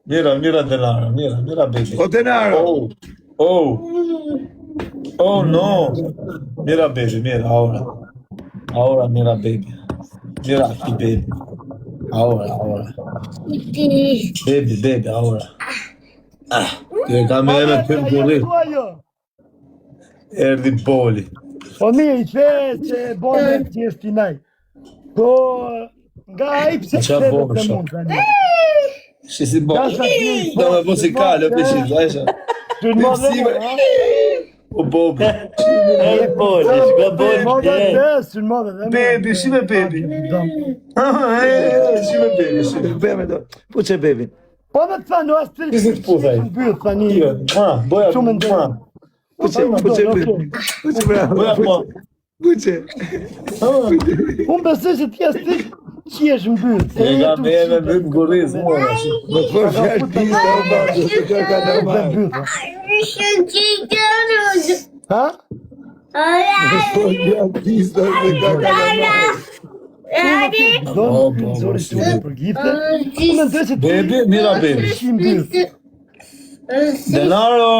Mira denaro, mira baby. O denaro. Oh no. Mira baby, mira ahora. Ahora mira baby. Mira aquí baby. Ahora. Baby, ahora. Che camera per pulire. Erdi boli. Po mirë, i the që bone tjeshti nej. Po, nga ai pse Qa të bone, të sho? mund tani. Si boli. No, ma musicale, preciso, sai? Të në modë Sì, dhe, ha? O bobo. E boli, shka boli. Modë dhe, së në modë dhe. Baby, si me baby. Si me baby, si me Bebe do. Puçe bebin. Po dhe të thanu, asë të Kisi të puthaj. Bëjë, thani. Boja, Shumë ndërë. Puçe bebin. Puçe bravo. boja, po. Puçe. Unë besoj që t'jes ti që jesh në byrë. E ka me e me bëjmë guriz, mora. Më të për fjallë pista o bërë, se kjo ka normal. Ha? Më të për fjallë pista, se kjo ka normal. Do në zori të për gifte. Unë në të që ti Baby, mira baby. shi në byrë. Denaro.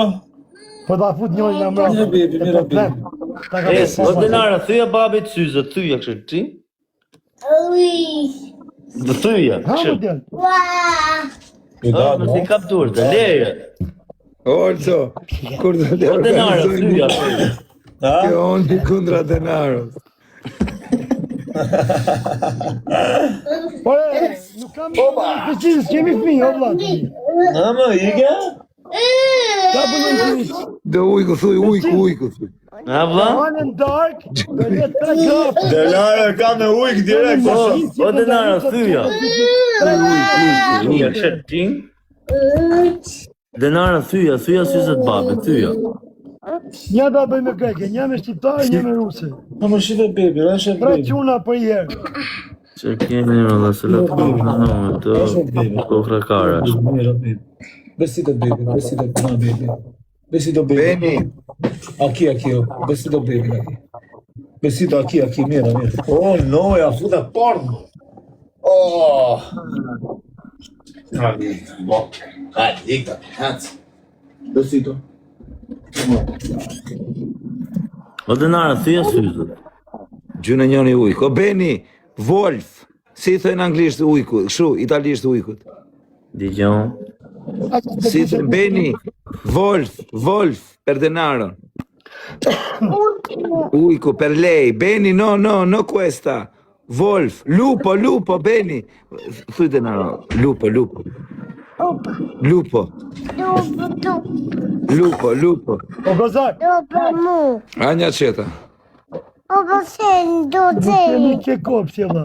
Po da fut njëri në mërë. Mira baby, mira baby. O denara, thyja babit syzët, thyja kështë ti? Dë thyja, Ha më kështë. djelë. Më si kap durë, të leje. Orso, kur do të O denara, thyja. Ha? kjo onë kundra denaros. Po e, nuk kam përqizë, s'kemi fmi, o vlad. Ama, ige? Ta bëllën të vitë. Do ujku, thuj, ujku, thuj. Ha vla? Anën dark, do jetë 3 grafë. Denaro ka me ujk direkt. O denara, thyja. Thyja, kështë ti? Denara, thyja syzët babit, thyja. Një da bëj me greke, një me shqiptarë, një me ruse. Ma më shive baby, rëshe 3 baby. quna për herë. Që kemi në dhe se lëtë të kohra karash. Mira baby. Besito baby, besito baby. Besito baby. Beni, Aqui, ó. Besito baby, aqui. Besito aqui, mira. Oh, no, é a fruta porno. Oh. Cadê? Besito. O denara, thyja syzët. gjuna njoni ujku. O Beni, Wolf, si i thënë anglisht ujku, kështu, italisht ujkut. Digjon. Si i thënë Beni, Wolf, per denaro. Ujku, per lei. Beni, no questa. Wolf, lupo, Beni. Thuj denaro, lupo. O gozak, Anja qeta. nuk kemi ke kopë që dha.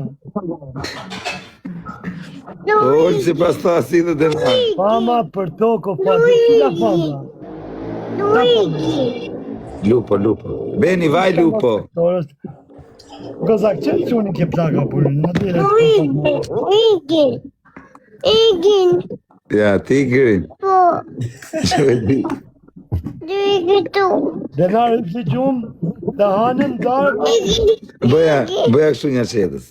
Ojë si pas ta si dhe denaro. Fama për toko, fati, cila fama? Lupo. Beni, vaj lupo. Gozak, që në quni ke plaka për në dire? Ja, tigrin. Denarë pëse gjumë, të hanën, darë, Bëja kështu një qetës.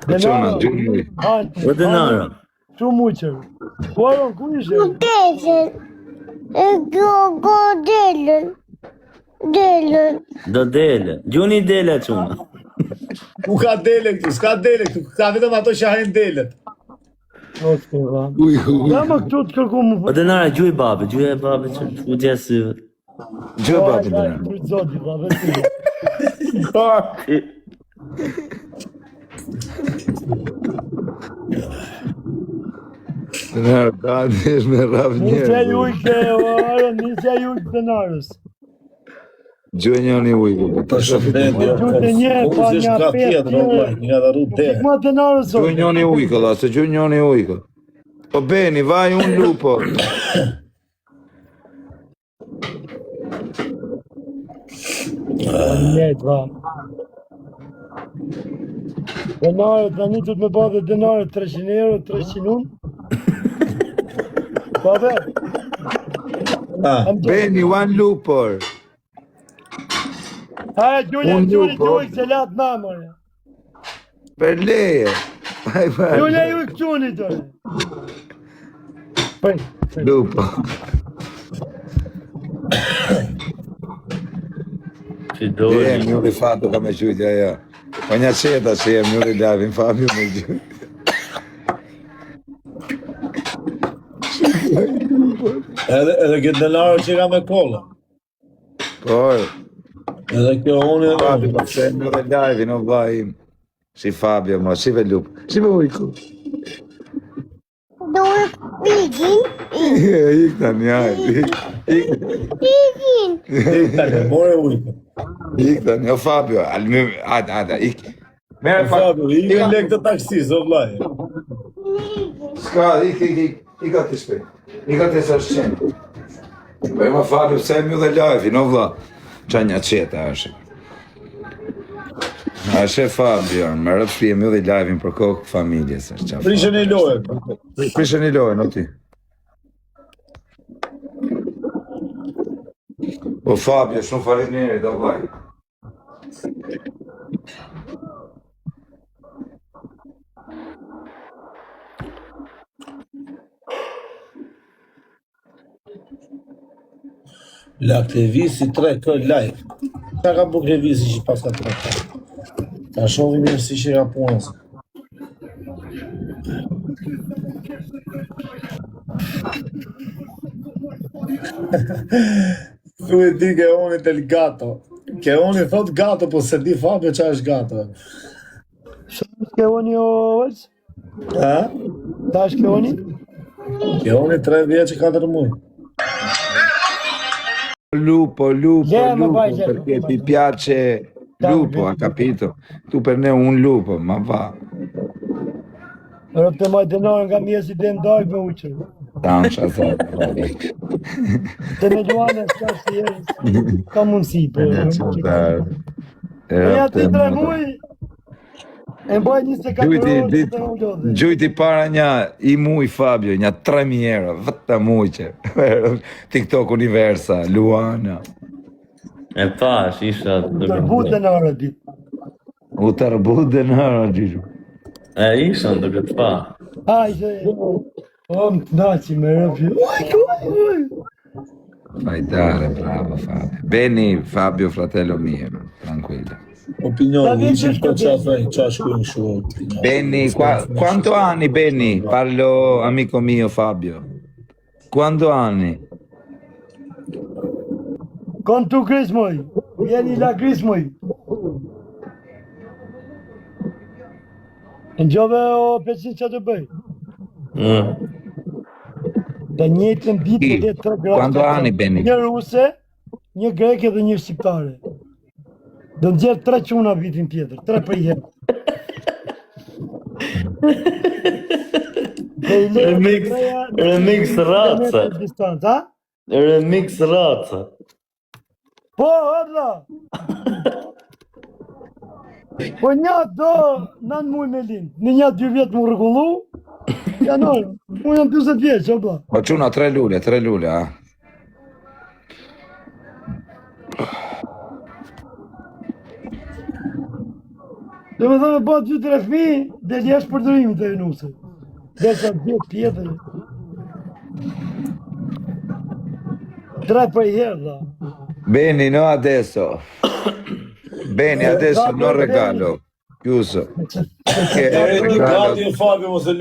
Qona, gjuni. O denara. Shumë muqër. Kuaron, ku ishe? Do dele. Gjuni dele quna. Ku ka dele këtu? S'ka dele këtu. Ka vetëm ato që harin delet. O, s'ke dha. Ujku. Ja më këtu të kërku më O denara, gjuj babit që ku gjesë syve. Gjë babi denaro. Për zoti, dha, vetë. Denaro, ka nesh me raf Nisja njerë. jujke, o, arë, nisja jujke denarës. Gjë njoni ujku. Për shëfredi. Gjute një, pa një apet Një da ru Që ma denarës, o. Gjë njoni ujku, la, se gjë njoni ujku. Po Beni, vaj un lupo. Njët, va. Denarët, të një të me ba dhe denarët 300 euro, 300 unë. Pa dhe, Beni, one lupor. ha, gjulja, Unë gjulja, lupo. gjulja, se latë namërë. Per leje. Jo leju I këtuni tëre. Prej. Lupo. Ci doli. Mi uri fatto come giuti ajo. Po një qeta që jem mi uri lavin Fabio me gjyti. Edhe këtë denaro që ka me kolla. Po, Edhe kjo unë Fabio, ma se mi uri lavin, o vaj im. Si Fabio, ma si ve lupo. Si ve ujku. Dove pigin? Ik tani, aj. Pigin. more ujtë. Ik tani, o Fabio, ada, ik. Merë Fabio, I në lek të taksis, o vlaj. Ska, ik atë shpej. Ik atë sa shqenë. Po ma Fabio, se mi dhe lajfi, no vla. Qa një qeta është. Është Fabio, më rëpshpi e mi dhe lajfin për kokë familjes. Prishën I lojë. Prishën I lojë, no ti. O Fabio, shumë faleminderit, o vllai. La Klevisi 3 kë live. Ta ka bu Klevisi që pas ka 3. Ta shohim mirë si që ka punës. Tu e di che unë del gato. Che unë thot gato, po se di Fabio qa është gato. Shke oni o vëllës? Ha? Ta shke oni? Che unë 3 vjeç e 4 muaj. Lupo, vai, perché ti piace lupo, ha capito? Tu per me un lupo, ma va. Rëpë të maj denarë nga mjesi dhe ndajt me uqër. Tancia, Të me duane s'ka si e ka mundësi, po. Ja ti 3 muaj, e mbaj 24 orë të në lodhe. Gjujti para një I muj Fabio, një 3.000 euro, vëtta muqe. TikTok Universa, Luana. E pash, isha Tërbut denarë ditë. U tërbut denaro, Gjigju. E isha duke të pa. Hajde, o më të naci me rëpë. Uj. Fajdare, bravo Fabio. Beni Fabio, fratello mio, tranquillo. Opinioni, dice il c'ha scu. Benny, quanto anni Benny? Parlo amico mio Fabio. Quanto anni? Kon tu kris moj, vjeni la kris moj. Në gjove o 500 që të bëj. Të njëtën ditë dhe 3 grafë. Quanto anni Benny? Një ruse, një greke dhe një shqiptare. Do në gjerë 3 quna vitin tjetër, 3 për jetë. Remix raca. Remix raca. Po, orda! Po një do 9 muj me linë, në një 2 vjetë më rregullu, janor, mu jam 20 vjeç, o bla. Po quna 3 lule, a? Dhe me thëmë, ba 2-3 fmi, dhe li është përdërimi të Venuse. Dhe sa 2 tjetër. 3 për herë, da. Beni, no adesso. Bene, adesso non regalo. Chiuso. Che regalo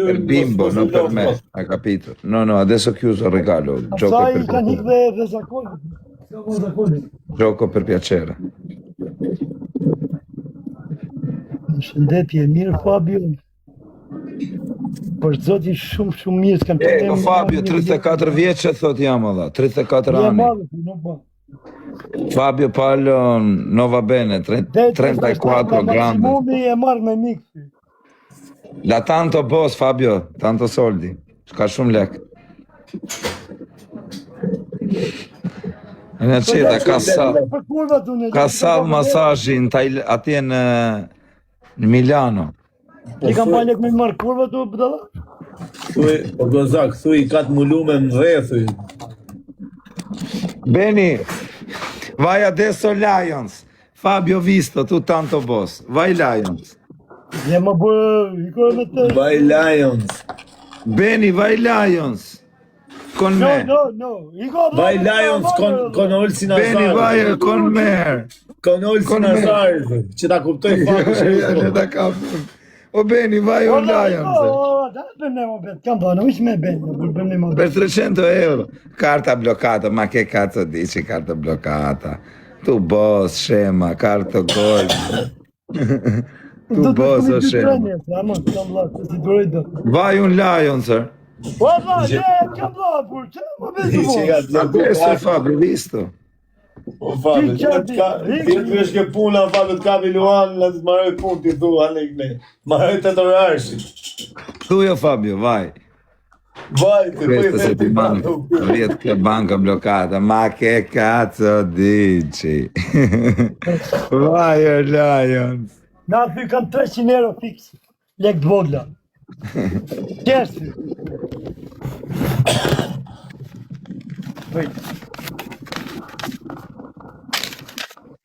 per bimbo, non per me. Hai capito? No, adesso chiuso il regalo. Gioco per piacere. Gioco per piacere. Shëndetje, mirë Fabio. Për zotin shumë mirë s'kam probleme. Fabio, 34 vjeç thot jam alla, 34 anni. Fabio parlo non va bene, 34 grande. Maximumi e marrë me mikë. La tanto boss Fabio, tanto soldi. S'ka shumë lek. Në qeta, ka sa masazhi atje në Milano. Ti kam pa lek me marrë kurva tu bëdalla? Thuj, o gozak, thuj, ka të mullu me më dhe, thuj. Beni, vai adesso Lions. Fabio visto, tu tanto boss. Vai Lions. Je më bërë, i kërë me të... Vaj Lions. Beni, vai Lions. Con No, me. i kërë... Vaj Lions con Olsin Beni, Azar. vai con me. Con Olsin Azar. Që ta kuptoj fakë që Ne da kapim. O Beni, vai o Lions. Da bëm ne më betë, kam dhënë, ishë me betë, bëm ne më Per betë. 300 euro. Carta bloccata, ma che cazzo dici carta bloccata? Tu boss, scema, carta gold. Tu boss, o scema. Vai un Lions, sir. Valla, kam dhënë, për që më betë Që ka të të Adesso Fabio, visto? O Fabio, ti vesh ke puna, Fabio, të kapi Luan, në të marroj punë, ti thua, anek ne. Marroj të orarëshi. Tu io Fabio, vai. Vaj, ti Questa settimana riesco che banca bloccata, ma che cazzo dici? Vai o Lions. Na thy kam 300 euro fix, lek të vogla. Kërsi. Vëjt.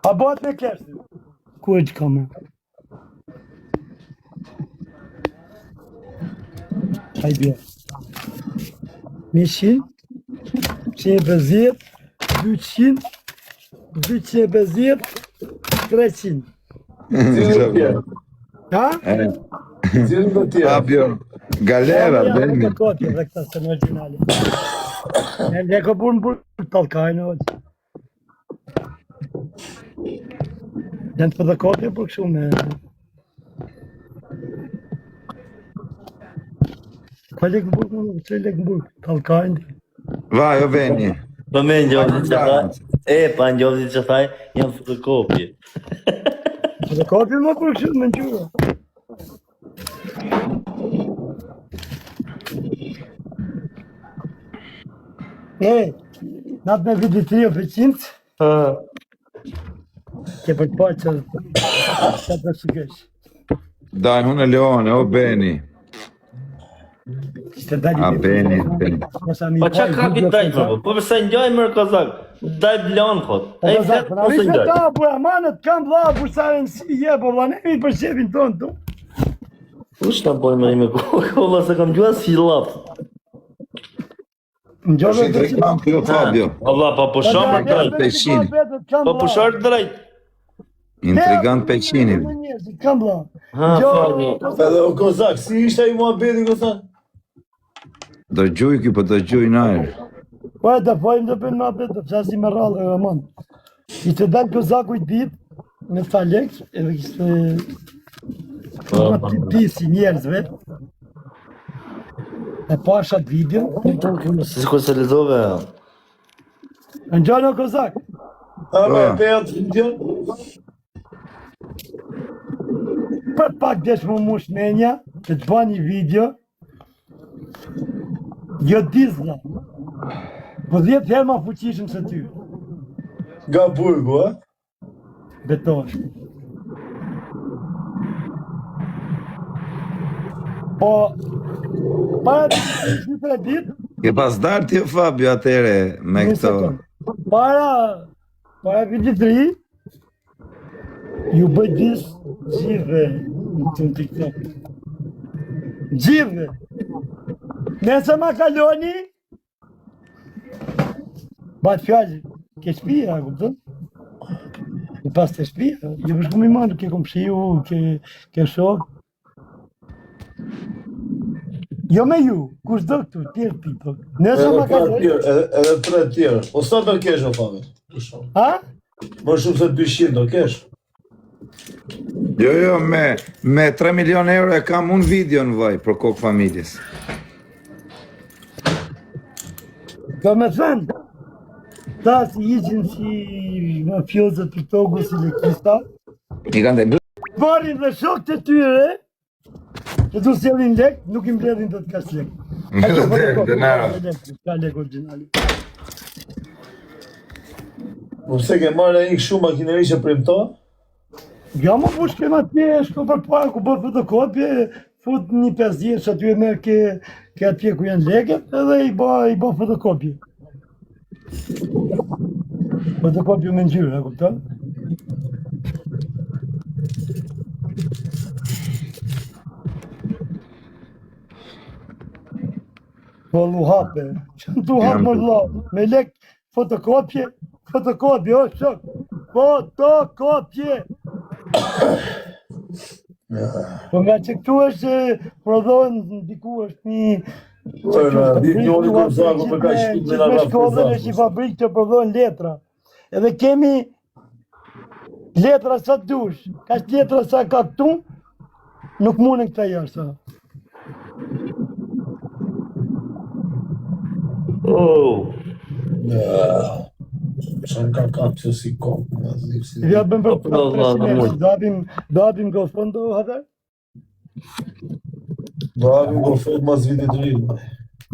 A bëhet me kërsi? Ku e që kam e? Hajde. 100, 150, 200, 250, 300. Ha? Zirë të tjera. Fabio, galera, Ja, bene. kopje dhe këta se në originali. Ne ka burë më burë të talkajnë, ojë. Janë të dhe kopje për këshu me... Ka lekë më burë, më që lekë më burë, talkajnë. Vai o Beni. Po me njovdi që thaj, pa njovdi që thaj, janë fotokopje. Që dhe kopje më për këshu me në qyra. Natë me vidi 3%, che per poi c'è da sugesh. Dai, un leone, o Beni. A Beni, Beni. Po qa ka këtë dajtë, po përse njoj mërë kozak, dajtë lanë, thot. E i fletë, po se njoj. Ta, bu amanët, kam vla, bursaren si je, po vla, nemi për shefin tonë, tu. Ush ta bojnë mëri me kolla se kam gjua si lapë. Në gjove Tre campi o Fabio. Allah, pa pusha më drejt. Pescini. Pa pusha drejt. Intrigant Pescini. Kam vla. Ha, Fabio. Edhe o Kozak, si ishte i muhabeti Kozak? Do gjuj ki, po do gjuj në ajrë. Po e të pojmë të për në apet, të fshasi me rrallë e raman. I të dalë Kozaku i dit, me të falek, edhe kishtë... Më të pisi njerëzve. E pashat video. Si kur se lezove. Në gjano Kozak. A me peja të video? Për pak desh më mush menja, që të bani video. Jo dizna. Po 10 herë ma fuqishëm se ty. Nga burgu, a? Beton. Po, para 2-3 ditë, Ke pas darë ti o Fabio atere me këto. para viti 3, ju bëj disë gjithve në të TikTok. Gjithve. Nëse ma kaloni, batë fjallë, ke shpia, kuptën? E pas të shpia, ju më shku mi manë, ke komshiu, ke shok. Jo me ju, kush do këtu, tjerë TikTok. Nëse ma kaloni, Edhe 3 tjerë. O sa do kesh o Fabio? ha? Më shumë se 200 do kesh. Jo, me 3 milion euro e kam unë video në vaj për kokë familjes. Do me thënë, ta si iqin si mafiozët TikToku si lekrista, I kanë të barin dhe shok të tyre, që tu sjellin lek, nuk i mbledhin të t'kas lek. denaro. Ka lek originali. Po pse ke marrë një kështu makineri që premto? Ja më push kema tje, shko për para, ku bërë fotokopje, fut një 50 që aty e merë ke atje ku janë leket, edhe i ba fotokopje. Fotokopje me ngjyrë, e kupton? Po luhape. Që në tu hapë më la. Me lek fotokopje. Fotokopje, o shok. Fotokopje. Po nga që këtu është prodhojnë diku është një... Njoni Kozako me ka shkut me me shkodhën është një fabrikë që prodhojnë letra. Edhe kemi letra sa dush. Ka që letra sa ka këtu, nuk mundën këta jashtë. Oh. Shanë ka kapë që si kopë. Ja bëm për 300 njerëz. Do hapim go fondo, Haver? Do avim go fond mas vitit të rinë.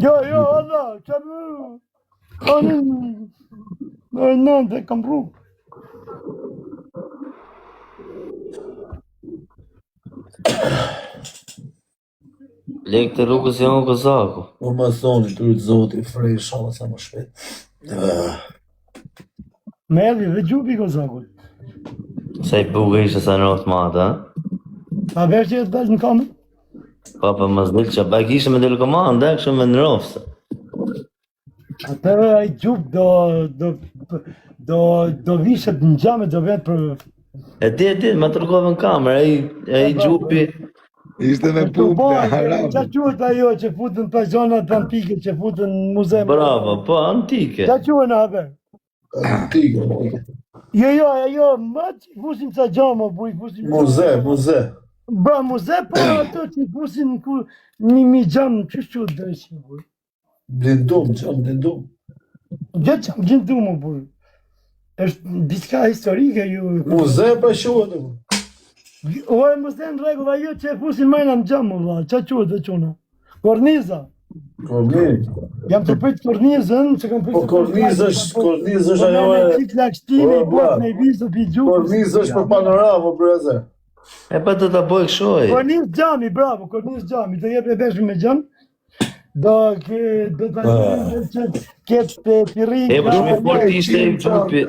Jo, Allah, që më... Kanin... Në nëndë, kam pru. Lek të rrugës janë Kozaku. O më thoni, të rritë zoti, frej shala sa më shpet. Me edhi dhe gjupi Kozakut. Se i buke ishte sa në oftë matë, ha? A verë që jetë dalë në kamë? Pa për më zdilë që pa kishtë me delë komandë, e kështë me në rofëse. Atëve a i gjup do vishet në gjame do vetë për... E ti, ma të rëkove në kamerë, e i gjupi... Ishte me punë, haram. Qa quhet ajo që futën për zonat antike, që futën në muze? Bravo, po, antike. Qa quhet në haber? Antikë. Jo, ma që i fusin ca gjama, bu i fusin... Muze. Bra, muze, po ato që i fusin ku një gjamë, që shqut dhe ishë, bu? Blindum, qamë blindum. Gjë që më gjindu më, bu. është diçka historike ju... Muze pa shuhet. O e muze në regull, ajo që e fusin majna në gjamë, vla, qa quhet dhe quna? Korniza. Korniza. Jam të pëjtë kornizën, që kam pëjtë... Po kornizë është ajo Po e... me qik lakshtime, i bot me i vizë për gjukës. Kornizë është për panoramë, breze. E pa të boj këshoj. Korniz gjami, bravo, korniz gjami, do jep e beshme me gjam. Do të ketë pirri... E për shumë i fort ishte i gjupi.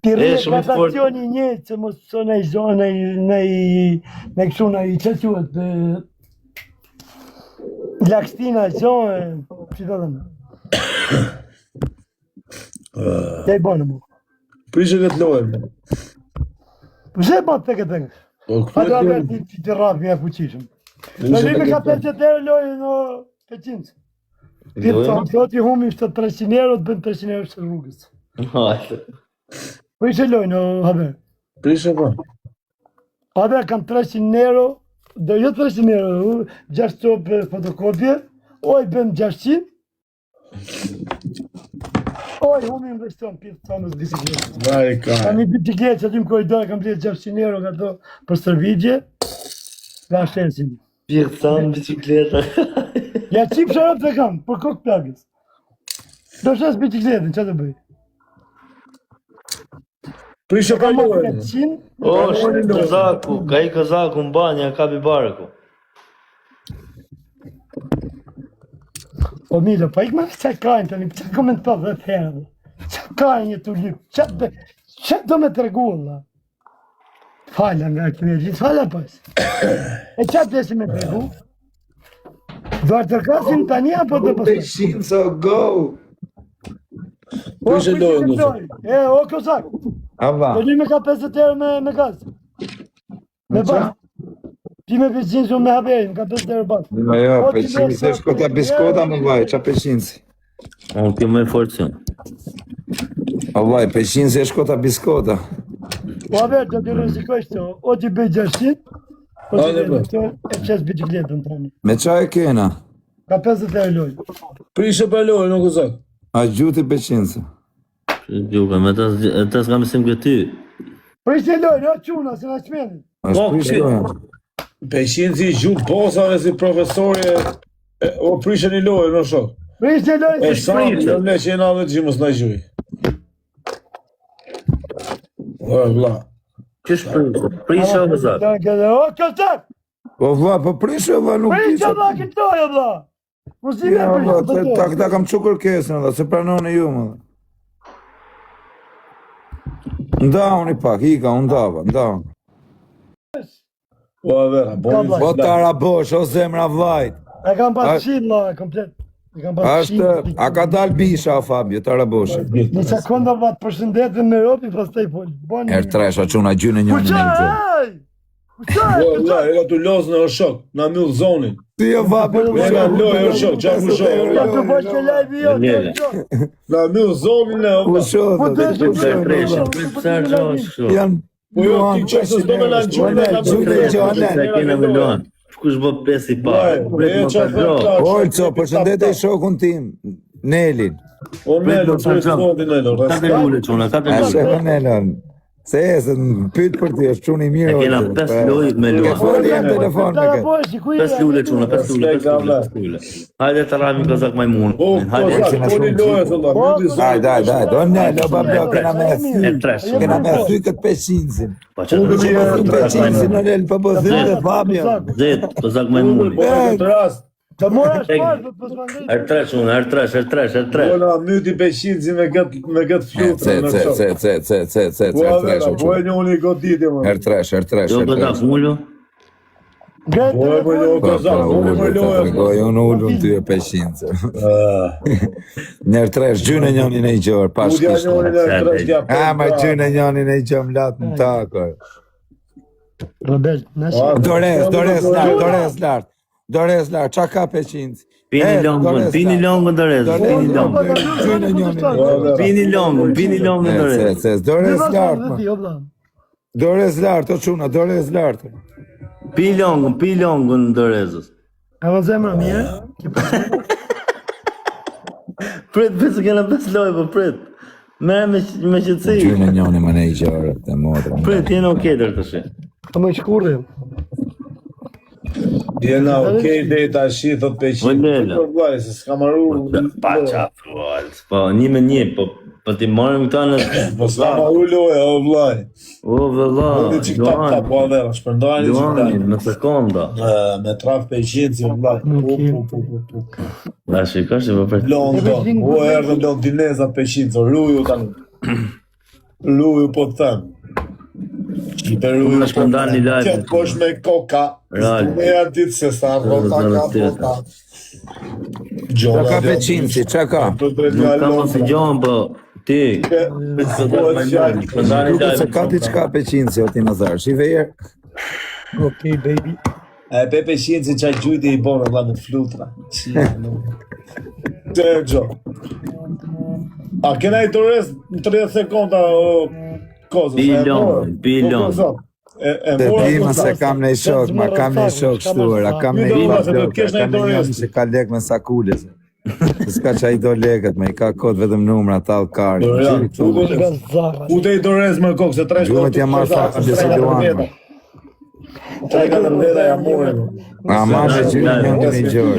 Pirri E, e shumë i fort. katacioni një, që mos të në i zonë, në kështu në i që quhet, lakstina zonë, që të dhëmë. Të i banë mu. Prishë këtë lojë. Pse e banë të këtë? A do avër të rafë mja fuqishëm. Në lime ka 50 euro lojë në Peqinës. Ti të i humi shtë 300 euro, të bënë 300 euro shtë rrugës. Hajde. Po ishe lojë në haber. Prishë po. Haber kam 300 euro, do jo 300 euro, 6 copë fotokopje, oj bëm 600, oj humi më vështon pjetë të tamës bisikletë. Vaj ka. Ka një bisikletë që aty më koridor, kam blet 600 euro ka to për servitje, nga shensin. Pjekë thamë bicikleta. Ja qip sharap të kam, për kokë plagës. Do shes bicikletën, që të bëj? Prishë pa Kam lojë. 400, O, shumë Kozaku, ka i Kozaku në banja, ka bibarku. o Milo, pa ikma që kajnë të një, që komentar dhe të herë, që kajnë një të lypë, që do me të regulla? Fala nga këmërë, gjithë fala pas. E që të si me të regu? Do të rkasin të një, apo të pasë? Peshin, so go. Prishë lojë nëse. E, o Kozak, Ava. do një me ka 50 euro me gaz. Me bas. Ti me peshin shumë me haberin, ka 50 euro bas. Ma jo, peshin, se shkota biskota më vaj, qa peshin si? Unë kjo me forcun. O vaj, peshin se shkota biskota. Po haber, do të rëzikoj shto, o ti bëj 600, o ti Hajde, bëj të e qes bicikletën të një. Me qa e kena? Ka 50 euro lojë. Prishë pa lojë, nuk uzak. A gjuti peshin se? Gjuka, me tas ka mësim këty. Për ishte lojë, o quna, se nga qmenin. A shprishë? Peshin si gjumë posave si profesori o prishë një lojë, në shok. Për ishte lojë, E se sa, në le që jena dhe gjimës në gjuj. O, vla. Qësh prisha o Kozak? O, Kozak! O vla, po prishë vla nuk Për ishte kisha. vla këtoj, vla! Muzime Ja, për vla, ishte ta kam qukur kesën, vla, se pranoni ju, më. Ndauni pak, ika, undava, ndauni. O, vera, boni O tara bosh, o zemra vlajt. E kam pas qinë, la, komplet. Është, a ka dalë bisha, Fabio, të raboshe. Në sekonda va të përshëndetën me ropi, pastaj fol. Erë tresh, a quna gjynë njënë në gjë. La, e ka tu lozë në shok, na myll zonin. Ti e Fabio, E ka lojë në shok, qa ku shok. Ja të bësh që live jo. Na myll zonin e ku shodhe, Pse argjohesh kështu? janë Po jo, ti që se s'do me lanë gjurë, Kush bë pesi pa? Olco, përshëndetje shokun tim, Nelin. O me do të zotin e do. Ka të lule çuna, ka të A lule. shekë Nelon. Se në pyt për ti, është quni mirë. E kena 5 lojë me Ke luan. foli jam telefon me këtë. 5 lule çuna, 5 lule. Hajde të rami kozak majmun. O, Hajde. kozak, po një lojë, thëlla, mjëti zotin. Daj, do Nelo, bablo, kena me E tresh. Kena me thy këtë peshinësin. Pa çfarë? Peshinësin në lel, për po thy dhe Fabio. Zet, kozak majmun. Po në këtë rast, Të mora shpar, do të pësmangaj. Er tresh unë, er tresh. po na myti peshinësi me këtë flutrë në shok. Po e njoni goditje, më. Her tresh. Jo kozak ullu. Po e më njoni kozak, po e më lojë. Unë ullun ty e peshinëse. Nër tresh, gjynë njonin e i gjorë, pas Udja njoni kishtë. në trështja Ma gjynë njonin e i gjom latë në takër. Robert, nëse. Dores lartë. Qa ka peshinës? Pini longën Dorez. Gjynë njonin. Pini longën Dorez. Dores lartë. Dores lartë, o quna, dores lartë. Pi longën Dorezës. A vë zemra mirë? Prit, se kena 5 lojë, po prit. Merë me qëtësi. Gjynë njonin më ne i gjorë, të modrë. Prit, jena o ketër të shi. Të më shkurri. Jena okej dhe ta shi, thot peshinës. Po vlaj, se s'ka maru. Pa qa frualës. Po, 1-1, po ti marim këta në... Po s'ka maru loja, o vlaj. O, vëlla, Dhe që këta po adhera, shpërndajnë që Luanin, në sekonda. me traf peshinës, o vlaj. Da shikash që po për... London, o erdhën londinezat peshinës, o luju tani. Luju po të thëmë. Qipe luju Në shpëndani live. Qëtë posh me koka. Real. S'tu me ja ditë se sa rota ka rota. Qa ka peshinësi, qa ka? Nuk ka mos i gjohën, po... Ti... Shpëndani Duke se live. ka diçka peshinësi, o ti Nazar, shive jerë. Okej, baby. E pe peshinës i qaj gjujti i borë dha në flutra. Dërgjo. A kena i të rest në 30 sekonda o kozës? Pilon. Të dima se kam në i shok, ma kam në i shok shtuar, a kam në i shok, kam në njëmi që ka lek me sakulles. S'ka që a i do leket, me i ka kod vetëm numra, tal karë. Ute i dorez me kokë, se 3 Gjumet jam marrë fakë, si Luan. 3-4 veta jam morën. A ma me gjynë njënë një gjërë.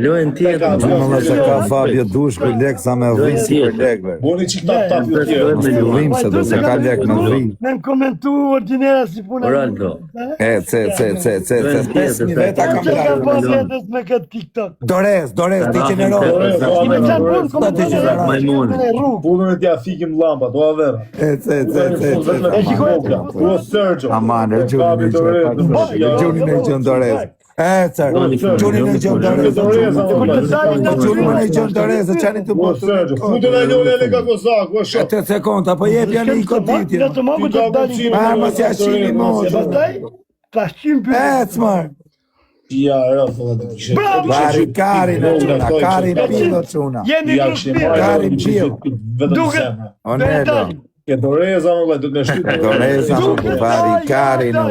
Lojën tjetër. Gjumë dhe se ka Fabio dush për lek sa me dhvi si për lekve. Boni që këta tapjë tjerë. Me dhvim se do se ka lek me dhvi. Me në komentu ordinera si puna. Ronaldo. E, ce, 5.000 veta kam Që kam pas larë. jetës me këtë TikTok. Dores, ti që në I me qanë punë komentu Majmun. Punën e tja fikim lampa, do avera. E, ce. O Sergio. Aman, e gjuni në gjënë Dores. E, cër, gjuni në gjënë Dores. Gjuni në gjënë Dores, e qani të O botu. Sergio, futën e njone e ka kozak, o E shok. 3 sekonda, po jep janë i koditje. Në të mogu që të dalin. Ma si ashini mos. Pastaj, ta shqim për... E, cmar. Ja, rrë, dhe të kishe. Bari kari në quna, kari pilo quna. Jeni Ja, grupë kishe mirë. Kari pil. Vetëm Duke- zemra. Onelo, Ke doreza, më dhe, du të me shtytë. Doreza në bari kari në.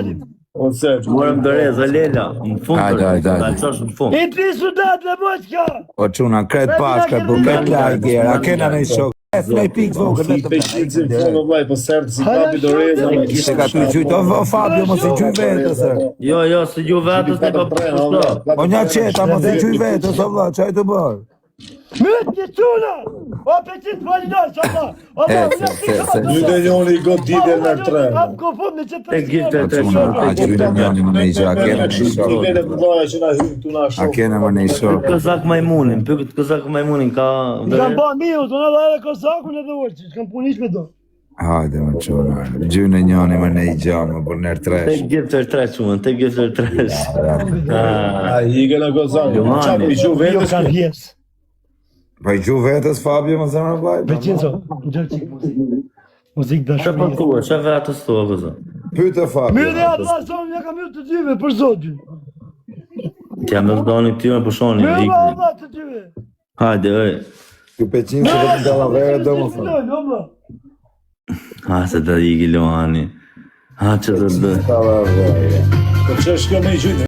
O Sergio. Morëm Dorez, Lela. Në fund. Hajde. Ta qosh në fund. I tri sudat le boqka. O quna, kret pashka, buket lajgjer, a kena në i shok. E, me pik vogër, Fi peshinësin fono vlaj, po sërtë si kapi doreza. Se ka të gjujt, o Fabio, mos i gjuj vetës, Jo, se ju vetës ne pa përshto. o një qeta, mos i gjuj vetës, o vla, qaj të bërë. Myt një quna. O peqit validar, qapa. O Një dhe njoni i goditje në 3. Am kofund në që të E gjithë O quna, a gjujnë njëni më në i gjë, a kena në i shok. Vete të mdoja që na hymë tu na A shok. kena më në i shok. Kozak majmunin, pyet Kozak majmunin ka... Kam ba miu, të në dhe edhe kozakun edhe orqë, që kam punish me do. Hajde më qona, gjynë e njani më ne I gjamë, për nërë Te tresh. gjithër tresh, unë, te gjithër tresh. A i gëna gozani. Qa pi gju Jo vetës ka kjo? vjes. Pa I gju vetës, Fabio, më zemra vajtë? Vincenzo, gjerë qik muzikë Çfarë dashurie. po thua, çfarë vetës thua vëzë? Pyte, Fabio. Mirë ata son ja kam të dyve për zotin. T'ja më dhoni këtyre për shoni, Mirë ikni. ata të dyve. Hajde, oj. Kjo peqinë që vetëm dalla vere, do më thënë. Ha, se të iki Luani. Ha, që të dë. Dalla vere. Po që është kjo me i gjytë?